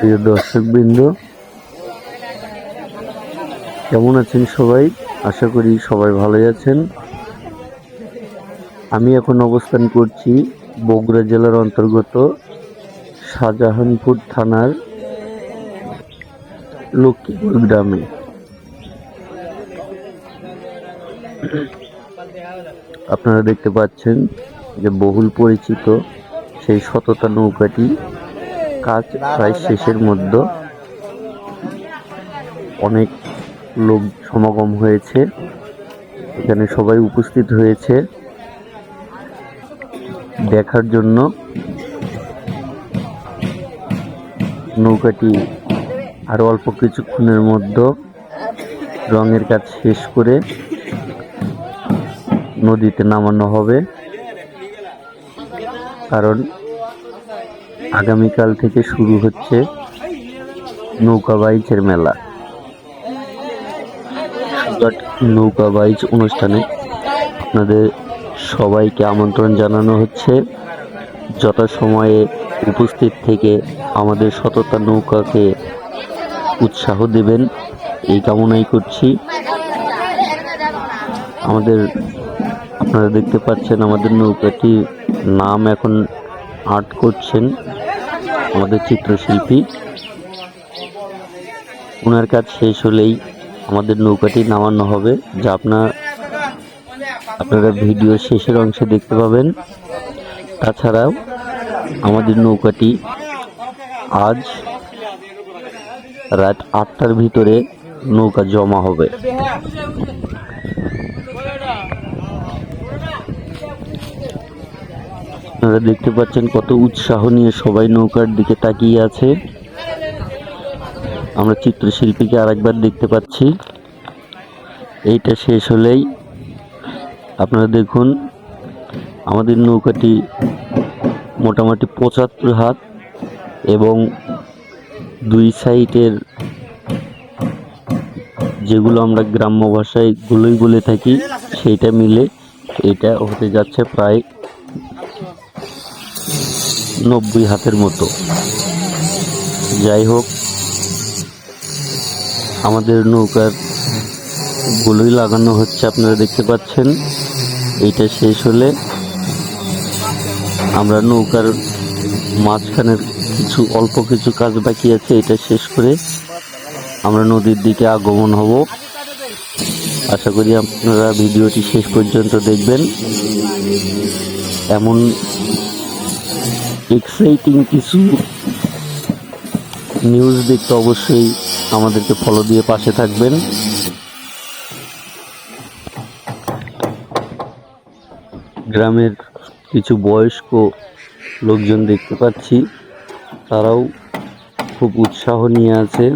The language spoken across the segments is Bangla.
প্রিয় দর্শকবৃন্দ, কেমন আছেন সবাই? আশা করি সবাই ভালোই আছেন। আমি এখন অবস্থান করছি বগুড়া জেলার অন্তর্গত শাহজাহানপুর থানার লক্ষ্মীপুর গ্রামে। আপনারা দেখতে পাচ্ছেন যে বহুল পরিচিত সেই সততা নৌকাটি কাজ প্রায় শেষের মধ্যে। অনেক লোক সমাগম হয়েছে, এখানে সবাই উপস্থিত হয়েছে দেখার জন্য। নৌকাটি আরো অল্প কিছুক্ষণের মধ্যে রঙের কাজ শেষ করে নদীতে নামানো হবে, কারণ আগামীকাল থেকে শুরু হচ্ছে নৌকা বাইচের মেলা। নৌকা বাইচ অনুষ্ঠানে আপনাদের সবাইকে আমন্ত্রণ জানানো হচ্ছে। যথাসময়ে উপস্থিত থেকে আমাদের সততা নৌকাকে উৎসাহ দেবেন, এই কামনাই করছি। আপনারা দেখতে পাচ্ছেন আমাদের নৌকাটির নাম এখন আর্ট করছেন আমাদের চিত্রশিল্পী। ওনার কাজ শেষ হলেই আমাদের নৌকাটি নামানো হবে, যা আপনারা ভিডিও শেষের অংশে দেখতে পাবেন। তাছাড়াও আমাদের নৌকাটি আজ রাত 8টার ভিতরে নৌকা জমা হবে। আপনারা দেখতে পাচ্ছেন কত উৎসাহ নিয়ে সবাই নৌকার দিকে তাকিয়ে আছে। আমরা চিত্রশিল্পীকে আরেকবার দেখতে পাচ্ছি। এইটা শেষ হলেই আপনারা দেখুন আমাদের নৌকাটি মোটামুটি 75 হাত এবং দুই সাইডের, যেগুলো আমরা গ্রাম্য ভাষায় গুলোই বলে থাকি, সেইটা মিলে এটা হতে যাচ্ছে প্রায় 90 হাতের মতো। যাই হোক, আমাদের নৌকার গুলোই লাগানো হচ্ছে, আপনারা দেখতে পাচ্ছেন। এইটা শেষ হলে আমরা নৌকার মাঝখানের অল্প কিছু কাজ বাকি আছে, এটা শেষ করে আমরা নদীর দিকে আগমন হব। আশা করি আপনারা ভিডিওটি শেষ পর্যন্ত দেখবেন। এমন এক্সাইটিং কিছু নিউজ দেখতে অবশ্যই আমাদেরকে ফলো দিয়ে পাশে থাকবেন। গ্রামের কিছু বয়স্ক লোকজন দেখতে পাচ্ছি, তারাও খুব উৎসাহ নিয়ে আছে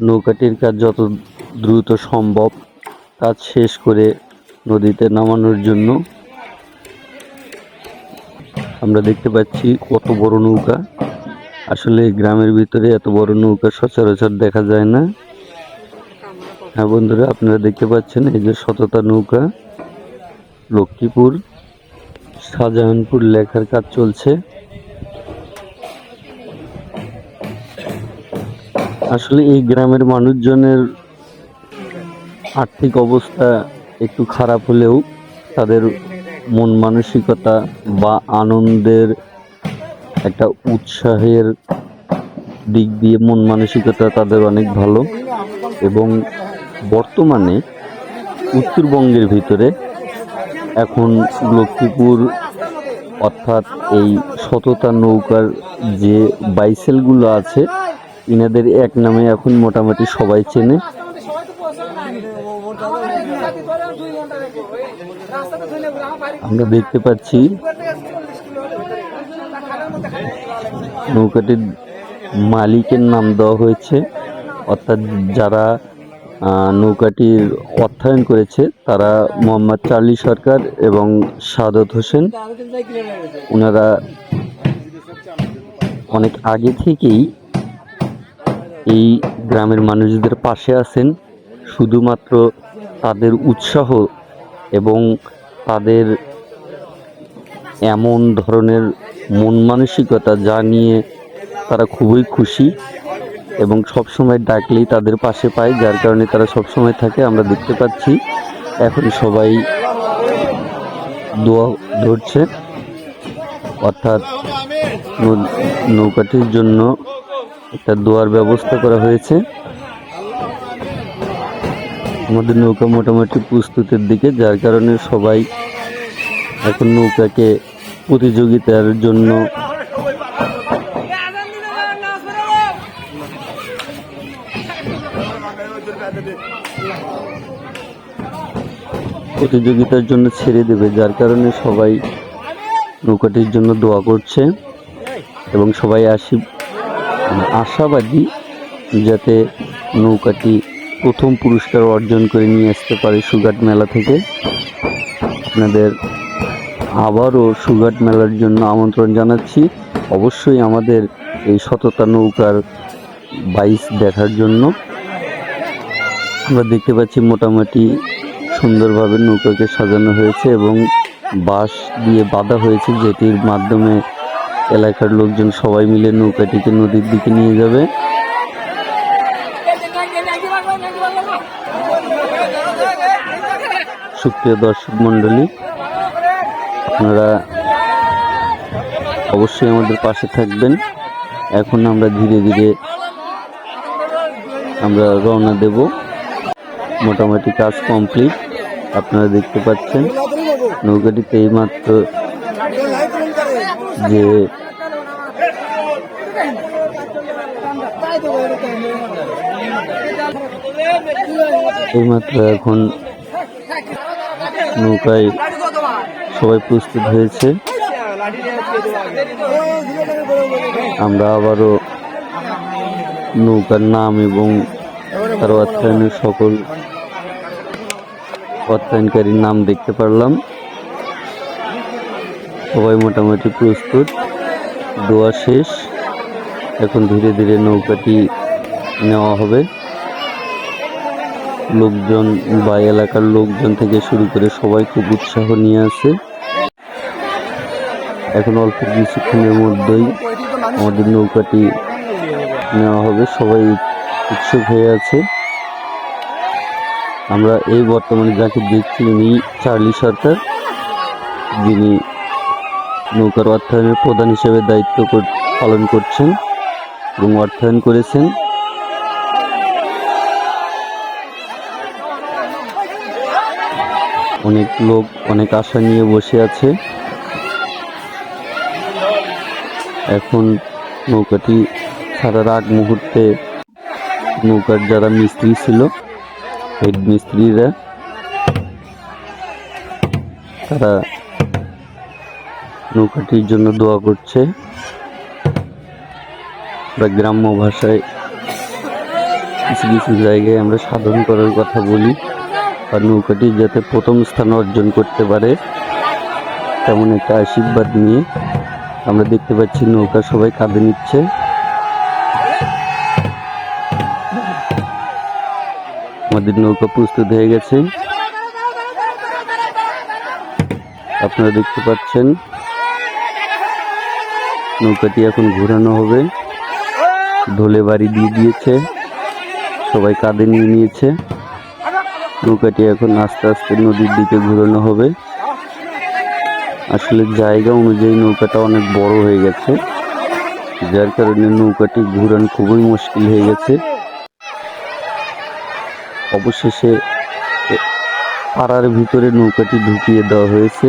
নৌকাটির কাজ যত দ্রুত সম্ভব কাজ শেষ করে নদীতে নামানোর জন্য। আমরা দেখতে পাচ্ছি কত বড় নৌকা। আসলে গ্রামের ভিতরে এত বড় নৌকা সচরাচর দেখা যায় না। হ্যাঁ বন্ধুরা, আপনারা দেখতে পাচ্ছেন এই যে সততা নৌকা লক্ষ্মীপুর শাহজাহানপুর লেখার কাজ চলছে। আসলে এই গ্রামের মানুষজনের আর্থিক অবস্থা একটু খারাপ হলেও তাদের মন মানসিকতা বা আনন্দের একটা উৎসাহের দিক দিয়ে মন মানসিকতা তাদের অনেক ভালো। এবং বর্তমানে উত্তরবঙ্গের ভিতরে এখন লক্ষ্মীপুর অর্থাৎ এই সততা নৌকার যে বাইসেলগুলো আছে, ইনাদের এক নামে এখন মোটামুটি সবাই চেনে। আমরা দেখতে পাচ্ছি নৌকাটির মালিকের নাম দেওয়া হয়েছে, অর্থাৎ যারা নৌকাটির অর্থায়ন করেছে তারা মোহাম্মদ চার্লি সরকার এবং সাদত হোসেন। ওনারা অনেক আগে থেকেই এই গ্রামের মানুষদের পাশে আছেন। শুধুমাত্র তাদের উৎসাহ এবং তাদের এমন ধরনের মন মানসিকতা যা নিয়ে তারা খুবই খুশি এবং সব সময় ডাকলেই তাদের পাশে পায়, যার কারণে তারা সব সময় থাকে। আমরা দেখতে পাচ্ছি এখন সবাই দোয়া ধরছে, অর্থাৎ নৌকাটির জন্য একটা দোয়ার ব্যবস্থা করা হয়েছে। আমাদের নৌকা মোটামুটি প্রস্তুতের দিকে, যার কারণে সবাই এখন নৌকাকে প্রতিযোগিতার জন্য ছেড়ে দেবে, যার কারণে সবাই নৌকাটির জন্য দোয়া করছে এবং সবাই আশাবাদী যাতে নৌকাটি প্রথম পুরস্কার অর্জন করে নিয়ে আসতে পারে সুঘাট মেলা থেকে। আপনাদের আবারও সুঘাট মেলার জন্য আমন্ত্রণ জানাচ্ছি, অবশ্যই আমাদের এই সততা নৌকার বাইচ দেখার জন্য। আমরা দেখতে পাচ্ছি মোটামুটি সুন্দরভাবে নৌকাকে সাজানো হয়েছে এবং বাঁশ দিয়ে বাঁধা হয়েছে, যেটির মাধ্যমে এলাকার লোকজন সবাই মিলে নৌকাটিকে নদীর দিকে নিয়ে যাবে। সুপ্রিয় দর্শক মণ্ডলী, আপনারা অবশ্যই আমাদের পাশে থাকবেন। এখন আমরা ধীরে ধীরে আমরা রওনা দেব। মোটামুটি কাজ কমপ্লিট, আপনারা দেখতে পাচ্ছেন। নৌকাটিতে এইমাত্র এখন নৌকায় সবাই প্রস্তুত হয়েছে। আমরা আবারও নৌকার নাম এবং তার অর্থায়নের সকল অর্থায়নকারীর নাম দেখতে পারলাম। সবাই মোটামুটি প্রস্তুত, দোয়া শেষ। এখন ধীরে ধীরে নৌকাটি নেওয়া হবে। লোকজন বা এলাকার লোকজন থেকে শুরু করে সবাই খুব উৎসাহ নিয়ে আছে। এখন অল্প কিছুক্ষণের মধ্যেই আমাদের নৌকাটি নেওয়া হবে, সবাই উৎসুক হয়ে আছে। আমরা এই বর্তমানে যাকে দেখছি উনি চার্লি সরকার, যিনি নৌকার অর্থায়নের প্রধান হিসেবে দায়িত্ব পালন করছেন এবং অর্থায়ন করেছেন। অনেক লোক অনেক আশা নিয়ে বসে আছে। এখন নৌকাটি ছাড়ার আগ মুহূর্তে নৌকার যারা মিস্ত্রি ছিল, হেড মিস্ত্রিরা, তারা নৌকাটির জন্য দোয়া করছে। আমরা গ্রাম্য ভাষায় কিছু কিছু জায়গায় আমরা সাধন করার কথা বলি, আর নৌকাটি যাতে প্রথম স্থান অর্জন করতে পারে তেমন একটা আশীর্বাদ নিয়ে আমরা দেখতে পাচ্ছি নৌকা সবাই কাঁধে নিচ্ছে। আমাদের নৌকা প্রস্তুত হয়ে গেছে, আপনারা দেখতে পাচ্ছেন। নৌকাটি এখন ঘোরানো হবে, ধলে বাড়ি দিয়ে দিয়েছে, সবাই কাঁধে নিয়ে নিয়েছে। নৌকাটি এখন আস্তে আস্তে নদীর দিকে ঘোরানো হবে। আসলে জায়গা অনুযায়ী নৌকাটা অনেক বড় হয়ে গেছে, যার কারণে নৌকাটি ঘোরানো খুবই মুশকিল হয়ে গেছে। অবশেষে পাড়ার ভিতরে নৌকাটি ঢুকিয়ে দেওয়া হয়েছে।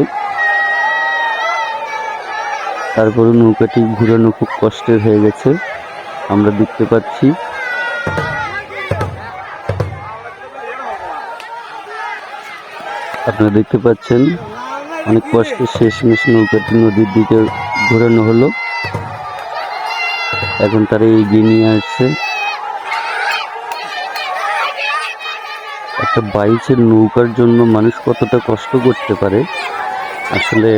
তারপরে নৌকাটি ঘোরানো খুব কষ্টের হয়ে গেছে, আমরা দেখতে পাচ্ছি। আপনারা দেখতে পাচ্ছেন অনেক কষ্টে শেষমেশ নৌকাটি নদীর দিকে ঘোরানো হলো। এখন তারা এগিয়ে নিয়ে আসছে। একটা বাইচের নৌকার জন্য মানুষ কতটা কষ্ট করতে পারে, আসলে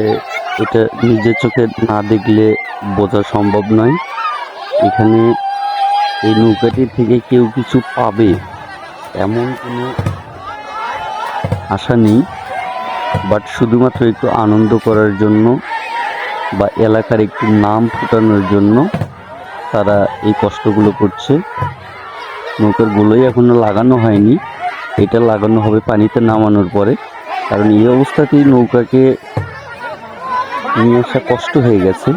এটা নিজের চোখে না দেখলে বোঝা সম্ভব নয়। এখানে এই নৌকাটি থেকে কেউ কিছু পাবে এমন কোনো আশা নেই, বাট শুধুমাত্র একটু আনন্দ করার জন্য বা এলাকার একটু নাম ফুটানোর জন্য তারা এই কষ্টগুলো করছে। নৌকার গুলোই এখনো লাগানো হয়নি, এটা লাগানো হবে পানিতে নামানোর পরে, কারণ এই অবস্থাতেই নৌকাকে নিয়ে আসা কষ্ট হয়ে গেছে।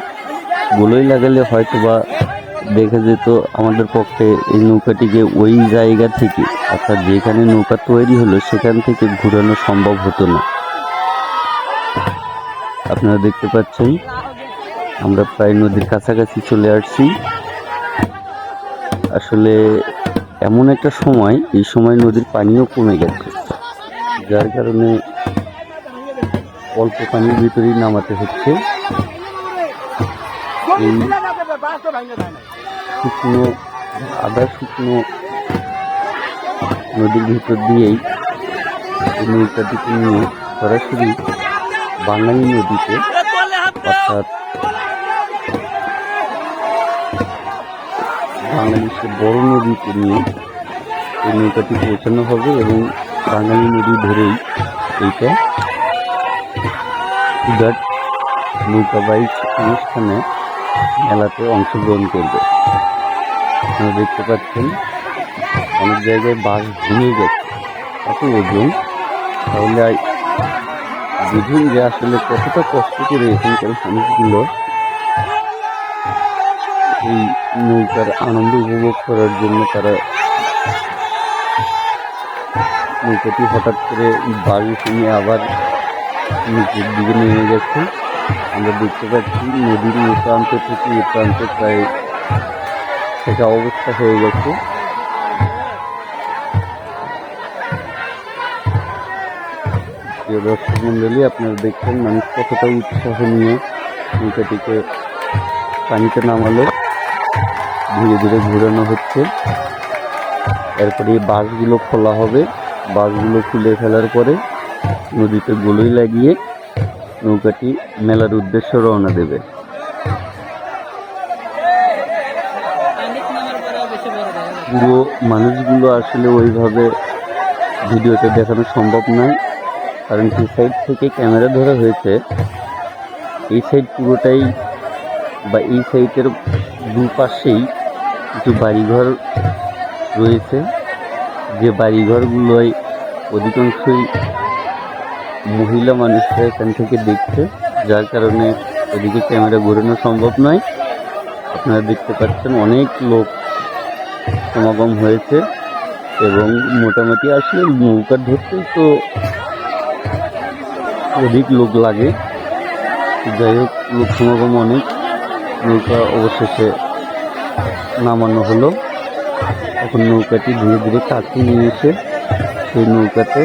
গুলোই লাগালে হয়তো বা দেখা যেত আমাদের পক্ষে এই নৌকাটিকে ওই জায়গা থেকে, অর্থাৎ যেখানে নৌকা তৈরি হলো সেখান থেকে ঘুরানো সম্ভব হতো না। আপনারা দেখতে পাচ্ছেন আমরা প্রায় নদীর কাছাকাছি চলে আসছি। আসলে এমন একটা সময়, এই সময় নদীর পানিও কমে গেছে, যার কারণে অল্প পানির ভিতরেই নামাতে হচ্ছে। এই শুকনো আদা শুকনো নদীর ভিতর দিয়েই এই নৌকাটিকে নিয়ে সরাসরি বাঙালি নদীতে, অর্থাৎ বাংলাদেশের বড় নদীতে নিয়ে এই নৌকাটি পৌঁছানো হবে এবং বাঙালি নদী ধরেই এইটা সুগাট নৌকা বাইচ অনুষ্ঠানে মেলাতে অংশগ্রহণ করবে। আপনারা দেখতে পাচ্ছেন অনেক জায়গায় বাস ভেঙে গেছে, এত ওজন, তাহলে বুঝুন যে আসলে কতটা কষ্ট করে এখানকার মানুষগুলো এই নৌকার আনন্দ উপভোগ করার জন্য তারা নৌকাটি হঠাৎ করে বাড়ি নিয়ে আবার নিচের দিকে নেমে গেছে। আমরা দেখতে পাচ্ছি নদীর এই প্রান্ত থেকে এই প্রান্তে প্রায় সেটা অবস্থা হয়ে গেছে। প্রিয় দর্শক মন্ডলী, আপনারা দেখছেন মানুষ কতটা উৎসাহ নিয়ে নৌকাটিকে পানিতে নামালো, ধীরে ধীরে ঘুরানো হচ্ছে। এরপরে এই বাঁশগুলো খোলা হবে, বাঁশগুলো খুলে ফেলার পরে নদীতে গোলই লাগিয়ে নৌকাটি মেলার উদ্দেশ্যে রওনা দেবে। পুরো মানুষগুলো আসলে ওইভাবে ভিডিওতে দেখানো সম্ভব নয়, কারণ যে সাইড থেকে ক্যামেরা ধরা হয়েছে এই সাইড পুরোটাই বা এই সাইডের দুপাশেই কিছু বাড়িঘর রয়েছে, যে বাড়িঘরগুলোই অধিকাংশই মহিলা মানুষরা এখান থেকে দেখছে, যার কারণে ওদিকে ক্যামেরা ঘোরানো সম্ভব নয়। আপনারা দেখতে পাচ্ছেন অনেক লোক সমাগম হয়েছে এবং মোটামুটি আসলে নৌকা ধরতেই তো অধিক লোক লাগে। যাই হোক, লোক সমাগম অনেক। নৌকা অবশেষে নামানো হলো। এখন নৌকাটি ধীরে ধীরে কাছে নিয়ে এসে সেই নৌকাতে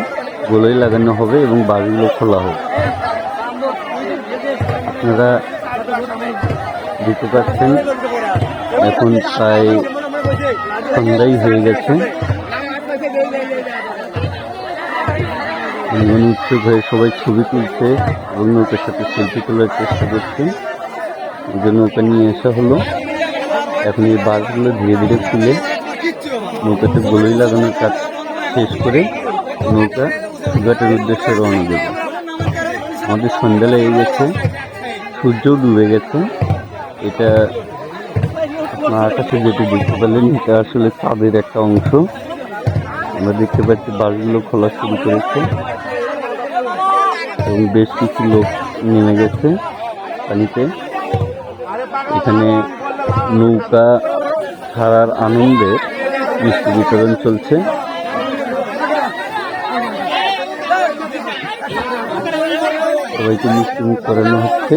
গোলই লাগানো হবে এবং বাড়িগুলো খোলা হবে। আপনারা দেখতে পাচ্ছেন এখন প্রায় সন্ধ্যাই হয়ে গেছে। উৎসুক হয়ে সবাই ছবি তুলছে এবং নৌকার সাথে সেলফি তোলার চেষ্টা করছে। এই জন্য নৌকা নিয়ে আসা হলো। এখন এই বাসগুলো ধীরে ধীরে খুলে নৌকাতে গোলই লাগানোর কাজ শেষ করে নৌকা সুগাটের উদ্দেশ্যে রওনা দেবে। আমাদের সন্ধ্যা লেগে গেছে, সূর্যও ডুবে গেছে। এটা আপনার আকাশে যেটি দেখতে পেলেন এটা আসলে চাঁদের একটা অংশ। আমরা দেখতে পাচ্ছি বাসগুলো খোলা শুরু করেছে এবং বেশ কিছু লোক নেমে গেছে পানিতে। এখানে নৌকা ছাড়ার আনন্দে মিষ্টি বিতরণ চলছে। সবাইকে মিষ্টি মুখ করানো হচ্ছে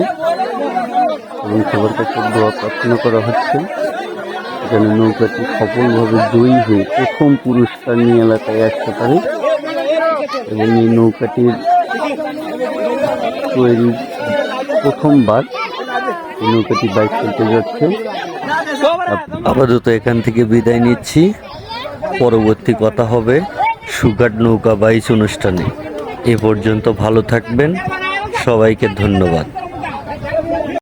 এবং সবার কাছে দোয়া প্রার্থনা করা হচ্ছে যেন নৌকাটি সফলভাবে জয়ী হয়ে প্রথম পুরস্কার নিয়ে এলাকায় আসতে পারে এবং এই নৌকাটির তৈরির প্রথমবার এই নৌকাটি বাইক চলতে যাচ্ছে। আপাতত এখান থেকে বিদায় নিচ্ছি, পরবর্তী কথা হবে সুগাট নৌকা বাইচ অনুষ্ঠানে। এ পর্যন্ত ভালো থাকবেন, সবাইকে ধন্যবাদ।